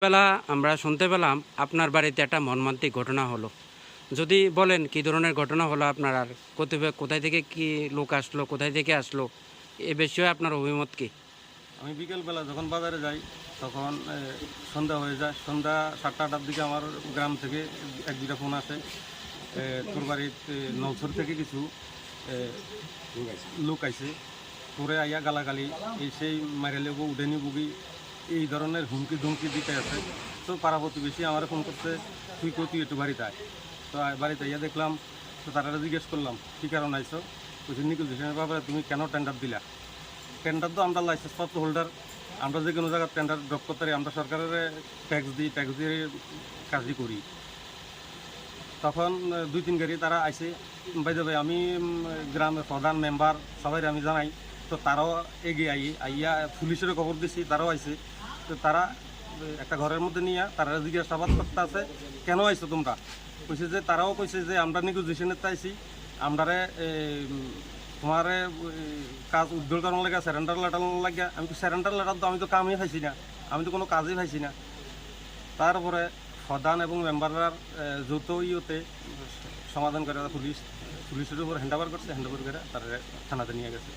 বেলা আমরা শুনতে পেলাম আপনার বাড়িতে একটা মর্মান্তিক ঘটনা হলো। যদি বলেন কী ধরনের ঘটনা হলো আপনার, আর কোথায় থেকে কি লোক আসলো, কোথায় থেকে আসলো, এ বিষয়ে আপনার অভিমত কি? আমি বিকেলবেলা যখন বাজারে যাই তখন সন্ধ্যা হয়ে যায়। সন্ধ্যা 7টা-8টার দিকে আমার গ্রাম থেকে এক দুইটা ফোন আসে। তোর বাড়িতে নলছর থেকে কিছু এ, লোক আইছে, তোরে আইয়া গালাগালি এই সেই মাইরালে উডেনি বুগি এই ধরনের হুমকি ধুমকি দিতে আছে। তো পাড়া প্রতিবেশী আমার ফোন করছে, তুই কই, তুই একটু বাড়িতে আয়। তো বাড়িতে আইয়া দেখলাম, তো তারা জিজ্ঞেস করলাম কী কারণ আইসো। বলছি নিকুজিশনের ব্যাপারে তুমি কেন টেন্ডার দিলা। টেন্ডার তো আমরা লাইসেন্স প্রাপ্ত হোল্ডার, আমরা যে কোনো জায়গায় টেন্ডার ড্রপ করতে পারি, আমরা সরকারের ট্যাক্স দিয়ে কাজই করি। তখন 2-3 গাড়ি তারা আইসে, বাই দ্য ওয়ে আমি গ্রামের প্রধান মেম্বার সবাই আমি জানাই। তো তারাও এগিয়ে আইয়া পুলিশেরও খবর দিছি, তারাও আইসে। তো তারা একটা ঘরের মধ্যে নিয়ে তারা জিজ্ঞাসাবাদ করতে আছে, কেন আইসো তোমরা। কইছে যে তারাও কইছে যে আমরা নেগোজিয়েশনের আইসি, আমরারে তোমারে কাজ উদ্ধার করার লাগে স্যারেন্ডার লেটার লাগে। আমি তো স্যারেন্ডার লেটার তো আমি তো কামই পাইছি না, আমি তো কোনো কাজই পাইছি না। তারপরে প্রধান এবং মেম্বাররা যৌথ ইয়েতে সমাধান করে পুলিশের উপর হ্যান্ড ওভার করছে, হ্যান্ড ওভার করে তারা থানাতে নিয়ে গেছে।